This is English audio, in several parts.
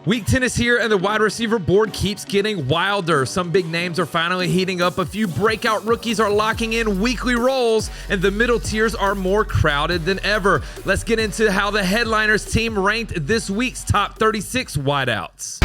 Week 10 is here and the wide receiver board keeps getting wilder. Some big names are finally heating up. A few breakout rookies are locking in weekly roles and the middle tiers are more crowded than ever. Let's get into how the Headliners team ranked this week's top 36 wideouts.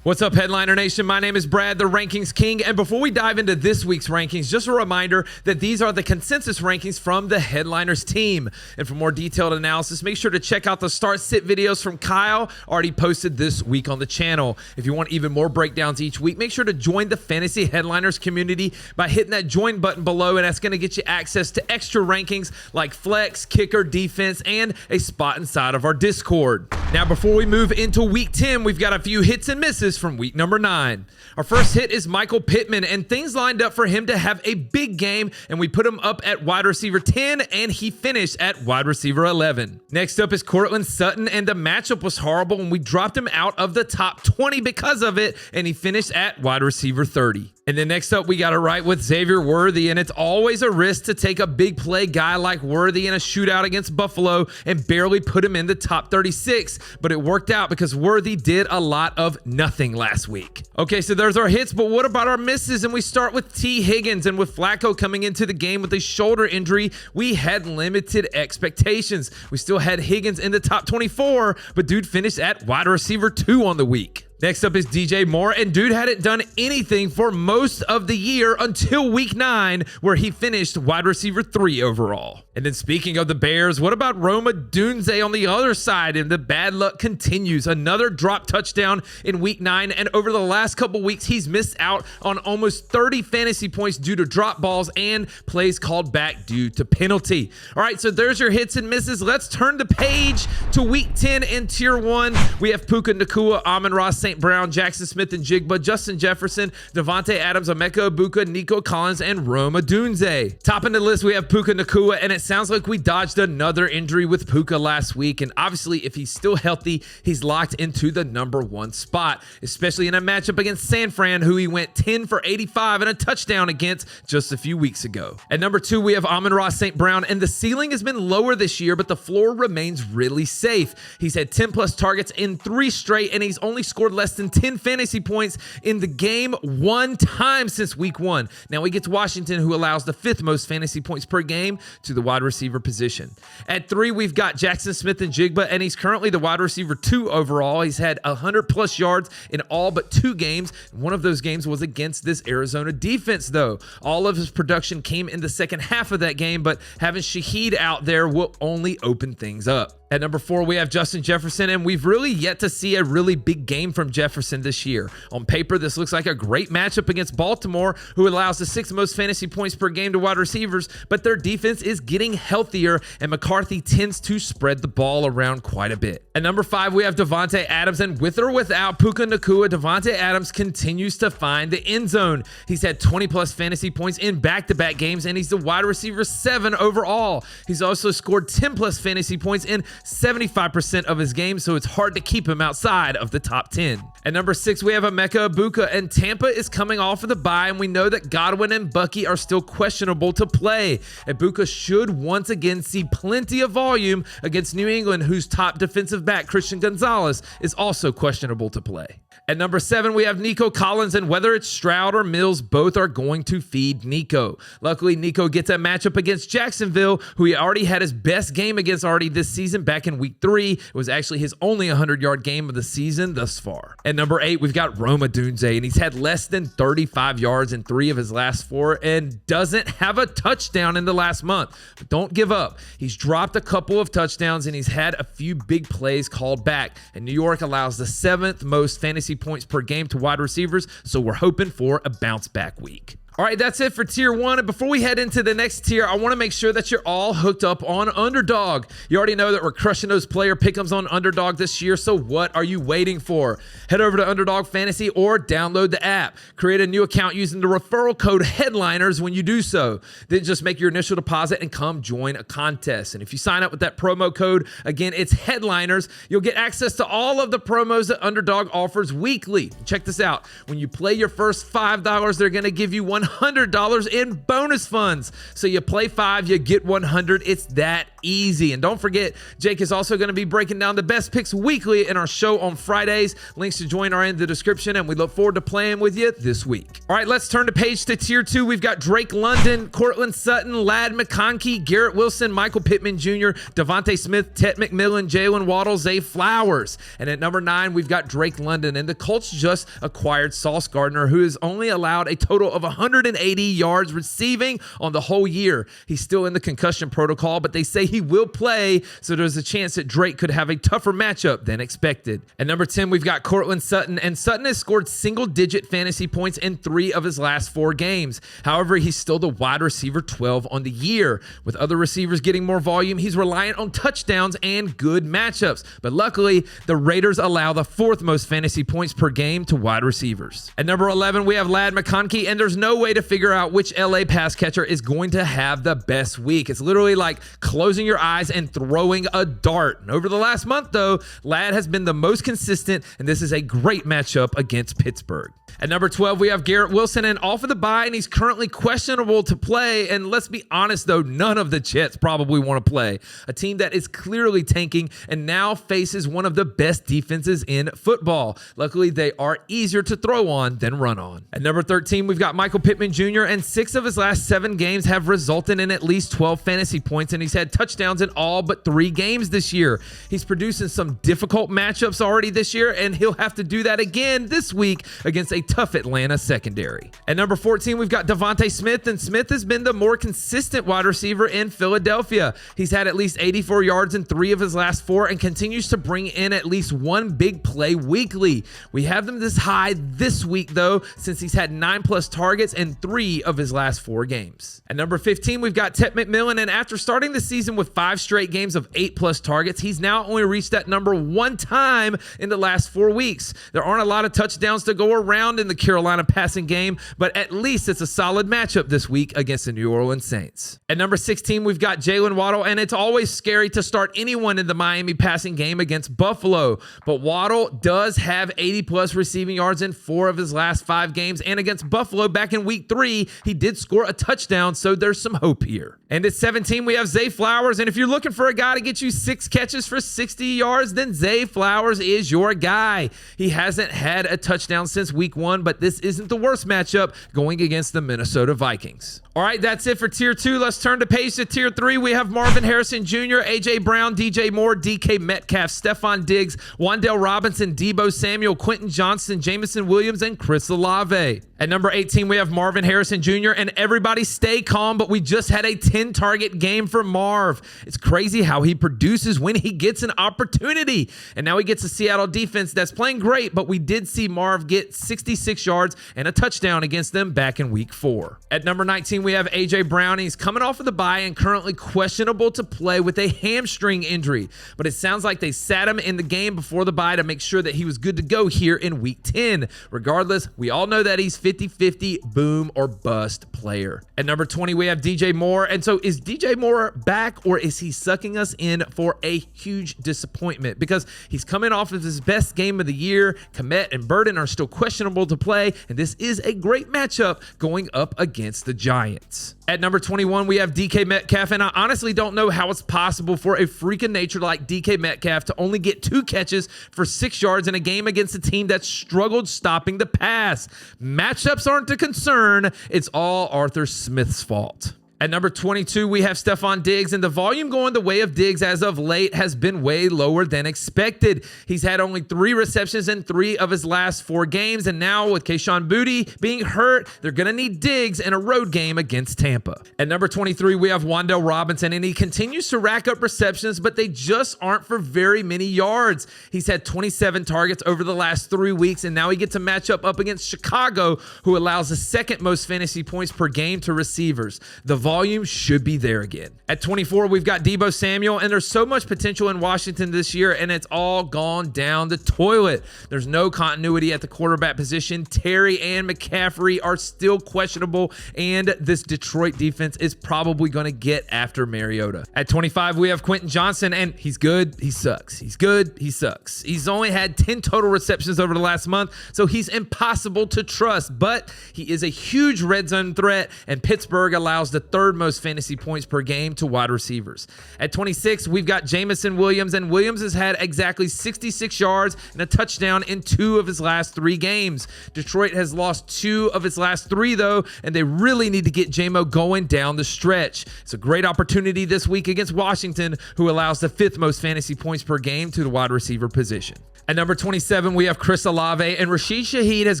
What's up, Headliner Nation? My name is Brad, the Rankings King, and before we dive into this week's rankings, just a reminder that these are the consensus rankings from the Headliners team. And for more detailed analysis, make sure to check out the start-sit videos from Kyle, already posted this week on the channel. If you want even more breakdowns each week, make sure to join the Fantasy Headliners community by hitting that join button below, and that's going to get you access to extra rankings like flex, kicker, defense, and a spot inside of our Discord. Now, before we move into Week 10, we've got a few hits and misses from week number 9. Our first hit is Michael Pittman, and things lined up for him to have a big game, and we put him up at wide receiver 10, and he finished at wide receiver 11. Next up is Cortland Sutton, and the matchup was horrible, and we dropped him out of the top 20 because of it, and he finished at wide receiver 30. And then next up, we got it right with Xavier Worthy, and it's always a risk to take a big play guy like Worthy in a shootout against Buffalo and barely put him in the top 36, but it worked out because Worthy did a lot of nothing last week. Okay, so there's our hits, but what about our misses? And we start with T. Higgins, and with Flacco coming into the game with a shoulder injury, we had limited expectations. We still had Higgins in the top 24, but dude finished at wide receiver 2 on the week. Next up is DJ Moore, and dude hadn't done anything for most of the year until week 9, where he finished wide receiver 3 overall. And then speaking of the Bears, what about Roma Dunze on the other side? And the bad luck continues. Another drop touchdown in week 9, and over the last couple weeks, he's missed out on almost 30 fantasy points due to drop balls and plays called back due to penalty. All right, so there's your hits and misses. Let's turn the page to week 10 in tier 1. We have Puka Nacua, Amon-Ra St. Brown, Jackson Smith and Jigba, Justin Jefferson, Devontae Adams, Emeka Egbuka, Nico Collins, and Roma Dunze. Topping the list, we have Puka Nacua, and it sounds like we dodged another injury with Puka last week, and obviously if he's still healthy, he's locked into the number 1 spot, especially in a matchup against San Fran, who he went 10 for 85 and a touchdown against just a few weeks ago. At number 2, we have Amon-Ra St. Brown, and the ceiling has been lower this year, but the floor remains really safe. He's had 10 plus targets in 3 straight, and he's only scored less than 10 fantasy points in the game 1 time since week 1. Now he gets Washington, who allows the 5th most fantasy points per game to the wide receiver position. At 3, we've got Jackson Smith and Jigba, and he's currently the wide receiver 2 overall. He's had 100 plus yards in all but 2 games. One of those games was against this Arizona defense, though. All of his production came in the second half of that game, but having Shaheed out there will only open things up. At number 4, we have Justin Jefferson, and we've really yet to see a really big game from Jefferson this year. On paper, this looks like a great matchup against Baltimore, who allows the 6th most fantasy points per game to wide receivers, but their defense is getting healthier, and McCarthy tends to spread the ball around quite a bit. At number 5, we have Devontae Adams, and with or without Puka Nacua, Devontae Adams continues to find the end zone. He's had 20 plus fantasy points in back-to-back games, and he's the wide receiver 7 overall. He's also scored 10 plus fantasy points in 75% of his games, so it's hard to keep him outside of the top 10. At number 6, we have Emeka Egbuka, and Tampa is coming off of the bye, and we know that Godwin and Bucky are still questionable to play. Egbuka should once again see plenty of volume against New England, whose top defensive back, Christian Gonzalez, is also questionable to play. At number 7, we have Nico Collins, and whether it's Stroud or Mills, both are going to feed Nico. Luckily, Nico gets a matchup against Jacksonville, who he already had his best game against already this season back in week 3. It was actually his only 100-yard game of the season thus far. At number 8, we've got Roma Dunze, and he's had less than 35 yards in 3 of his last 4 and doesn't have a touchdown in the last month. But don't give up. He's dropped a couple of touchdowns, and he's had a few big plays called back. And New York allows the 7th most fantasy points per game to wide receivers, so we're hoping for a bounce back week. All right, that's it for tier 1. And before we head into the next tier, I want to make sure that you're all hooked up on Underdog. You already know that we're crushing those player pick'ems on Underdog this year, so what are you waiting for? Head over to Underdog Fantasy or download the app. Create a new account using the referral code HEADLINERS when you do so. Then just make your initial deposit and come join a contest. And if you sign up with that promo code, again, it's HEADLINERS, you'll get access to all of the promos that Underdog offers weekly. Check this out. When you play your first $5, they're going to give you $100 in bonus funds. So you play 5, you get 100. It's that easy. And don't forget, Jake is also going to be breaking down the best picks weekly in our show on Fridays. Links to join are in the description, and we look forward to playing with you this week. All right, let's turn the page to Tier 2. We've got Drake London, Cortland Sutton, Ladd McConkey, Garrett Wilson, Michael Pittman Jr., Devontae Smith, Ted McMillan, Jalen Waddle, Zay Flowers. And at number 9, we've got Drake London. And the Colts just acquired Sauce Gardner, who has only allowed a total of 180 yards receiving on the whole year. He's still in the concussion protocol, but they say he will play, so there's a chance that Drake could have a tougher matchup than expected. At number 10, we've got Cortland Sutton, and Sutton has scored single-digit fantasy points in 3 of his last 4 games. However, he's still the wide receiver 12 on the year. With other receivers getting more volume, he's reliant on touchdowns and good matchups. But luckily, the Raiders allow the 4th most fantasy points per game to wide receivers. At number 11, we have Ladd McConkey, and there's no way to figure out which LA pass catcher is going to have the best week. It's literally like closing your eyes and throwing a dart. And over the last month, though, Ladd has been the most consistent, and this is a great matchup against Pittsburgh. At number 12, we have Garrett Wilson, and off of the bye, and he's currently questionable to play. And let's be honest, though, none of the Jets probably want to play. A team that is clearly tanking and now faces one of the best defenses in football. Luckily, they are easier to throw on than run on. At number 13, we've got Michael Pittman Jr., and 6 of his last 7 games have resulted in at least 12 fantasy points, and he's had touchdowns in all but 3 games this year. He's producing some difficult matchups already this year, and he'll have to do that again this week against a tough Atlanta secondary. At number 14, we've got Devontae Smith, and Smith has been the more consistent wide receiver in Philadelphia. He's had at least 84 yards in 3 of his last 4 and continues to bring in at least 1 big play weekly. We have them this high this week, though, since he's had 9+ targets in 3 of his last 4 games. At number 15, we've got Ted McMillan, and after starting the season with 5 straight games of 8+ targets, he's now only reached that number 1 time in the last 4 weeks. There aren't a lot of touchdowns to go around in the Carolina passing game, but at least it's a solid matchup this week against the New Orleans Saints. At number 16, we've got Jalen Waddle, and it's always scary to start anyone in the Miami passing game against Buffalo, but Waddle does have 80+ receiving yards in 4 of his last 5 games, and against Buffalo back in week 3, he did score a touchdown, so there's some hope here. And at 17, we have Zay Flowers, and if you're looking for a guy to get you 6 catches for 60 yards, then Zay Flowers is your guy. He hasn't had a touchdown since week 1, but this isn't the worst matchup going against the Minnesota Vikings. All right, that's it for Tier 2. Let's turn the page to Tier 3. We have Marvin Harrison Jr., A.J. Brown, DJ Moore, DK Metcalf, Stephon Diggs, Wan'Dale Robinson, Deebo Samuel, Quentin Johnston, Jameson Williams, and Chris Olave. At number 18, we have Marvin Harrison Jr., and everybody stay calm, but we just had a 10-target game for Marv. It's crazy how he produces when he gets an opportunity. And now he gets a Seattle defense that's playing great, but we did see Marv get 66 yards and a touchdown against them back in week 4. At number 19, we have A.J. Brown. He's coming off of the bye and currently questionable to play with a hamstring injury, but it sounds like they sat him in the game before the bye to make sure that he was good to go here in week 10. Regardless, we all know that he's 50-50 boom or bust player. At number 20, we have DJ Moore. And so is DJ Moore back, or is he sucking us in for a huge disappointment? Because he's coming off of his best game of the year. Kmet and Burden are still questionable to play, and this is a great matchup going up against the Giants. At number 21, we have DK Metcalf, and I honestly don't know how it's possible for a freak of nature like DK Metcalf to only get 2 catches for 6 yards in a game against a team that struggled stopping the pass. Matchups aren't a concern. It's all Arthur Smith's fault. At number 22, we have Stephon Diggs, and the volume going the way of Diggs as of late has been way lower than expected. He's had only 3 receptions in 3 of his last 4 games, and now with Kayshon Boutte being hurt, they're going to need Diggs in a road game against Tampa. At number 23, we have Wan'Dale Robinson, and he continues to rack up receptions, but they just aren't for very many yards. He's had 27 targets over the last 3 weeks, and now he gets a matchup up against Chicago, who allows the 2nd most fantasy points per game to receivers. The volume should be there again. At 24, we've got Deebo Samuel, and there's so much potential in Washington this year, and it's all gone down the toilet. There's no continuity at the quarterback position. Terry and McCaffrey are still questionable, and this Detroit defense is probably going to get after Mariota. At 25, we have Quentin Johnson, and he's good, he sucks. He's good, he sucks. He's only had 10 total receptions over the last month, so he's impossible to trust, but he is a huge red zone threat, and Pittsburgh allows the third most fantasy points per game to wide receivers. At 26, we've got Jamison Williams, and Williams has had exactly 66 yards and a touchdown in 2 of his last 3 games. Detroit has lost 2 of its last 3, though, and they really need to get J-Mo going down the stretch. It's a great opportunity this week against Washington, who allows the 5th most fantasy points per game to the wide receiver position. At number 27, we have Chris Olave, and Rashid Shaheed has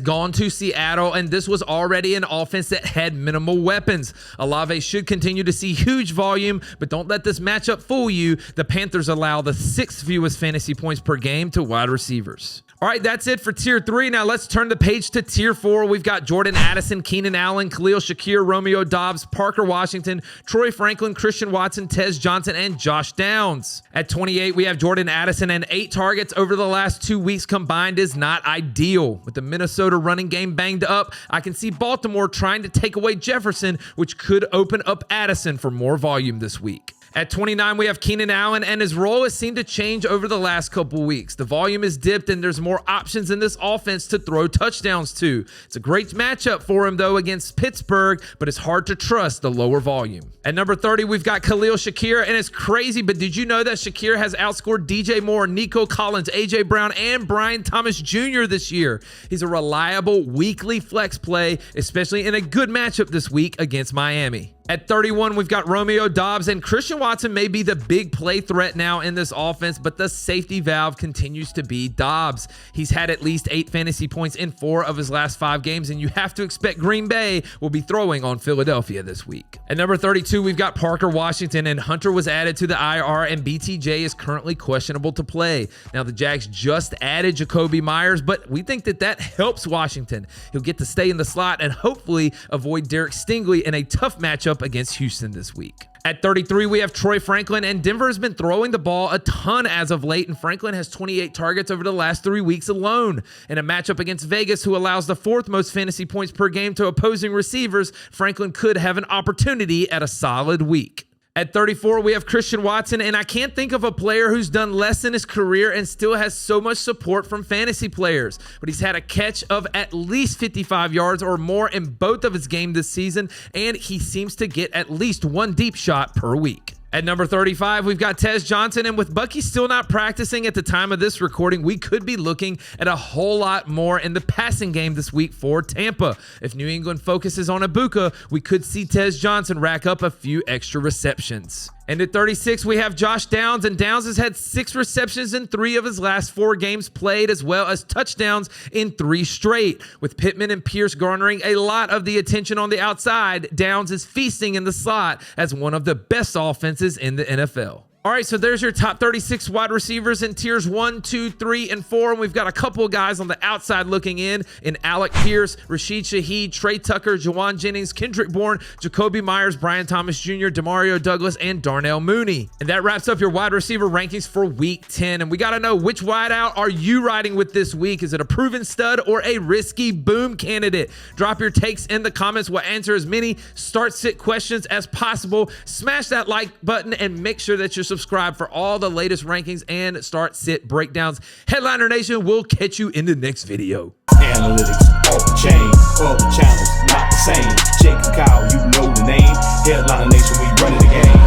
gone to Seattle, and this was already an offense that had minimal weapons. Olave should continue to see huge volume, but don't let this matchup fool you. The Panthers allow the 6th fewest fantasy points per game to wide receivers. All right, that's it for Tier 3. Now let's turn the page to Tier 4. We've got Jordan Addison, Keenan Allen, Khalil Shakir, Romeo Doubs, Parker Washington, Troy Franklin, Christian Watson, Tez Johnson, and Josh Downs. At 28, we have Jordan Addison, and 8 targets over the last 2 weeks combined is not ideal. With the Minnesota running game banged up, I can see Baltimore trying to take away Jefferson, which could open up Addison for more volume this week. At 29, we have Keenan Allen, and his role has seemed to change over the last couple weeks. The volume is dipped, and there's more options in this offense to throw touchdowns to. It's a great matchup for him, though, against Pittsburgh, but it's hard to trust the lower volume. At number 30, we've got Khalil Shakir, and it's crazy, but did you know that Shakir has outscored DJ Moore, Nico Collins, A.J. Brown, and Brian Thomas Jr. this year? He's a reliable weekly flex play, especially in a good matchup this week against Miami. At 31, we've got Romeo Doubs, and Christian Watson may be the big play threat now in this offense, but the safety valve continues to be Doubs. He's had at least 8 fantasy points in 4 of his last 5 games, and you have to expect Green Bay will be throwing on Philadelphia this week. At number 32, we've got Parker Washington, and Hunter was added to the IR, and BTJ is currently questionable to play. Now, the Jags just added Jacoby Myers, but we think that helps Washington. He'll get to stay in the slot and hopefully avoid Derek Stingley in a tough matchup against Houston this week. At 33, we have Troy Franklin, and Denver has been throwing the ball a ton as of late, and Franklin has 28 targets over the last 3 weeks alone. In a matchup against Vegas, who allows the 4th most fantasy points per game to opposing receivers, Franklin could have an opportunity at a solid week. At 34, we have Christian Watson, and I can't think of a player who's done less in his career and still has so much support from fantasy players. But he's had a catch of at least 55 yards or more in both of his games this season, and he seems to get at least 1 deep shot per week. At number 35, we've got Tez Johnson, and with Bucky still not practicing at the time of this recording, we could be looking at a whole lot more in the passing game this week for Tampa. If New England focuses on Ibuka, we could see Tez Johnson rack up a few extra receptions. And at 36, we have Josh Downs, and Downs has had 6 receptions in 3 of his last 4 games played, as well as touchdowns in 3 straight. With Pittman and Pierce garnering a lot of the attention on the outside, Downs is feasting in the slot as one of the best offenses in the NFL. All right, so there's your top 36 wide receivers in tiers 1, 2, 3, and 4. And we've got a couple of guys on the outside looking in Alec Pierce, Rashid Shaheed, Trey Tucker, Jawan Jennings, Kendrick Bourne, Jacoby Myers, Brian Thomas Jr., Demario Douglas, and Darnell Mooney. And that wraps up your wide receiver rankings for week 10. And we got to know, which wideout are you riding with this week? Is it a proven stud or a risky boom candidate? Drop your takes in the comments. We'll answer as many start-sit questions as possible. Smash that like button and make sure that you're subscribe for all the latest rankings and start-sit breakdowns. Headliner Nation, we'll catch you in the next video. Analytics off the chain, all the channels not the same. Jake and Kyle, you know the name. Headliner Nation, we running the game.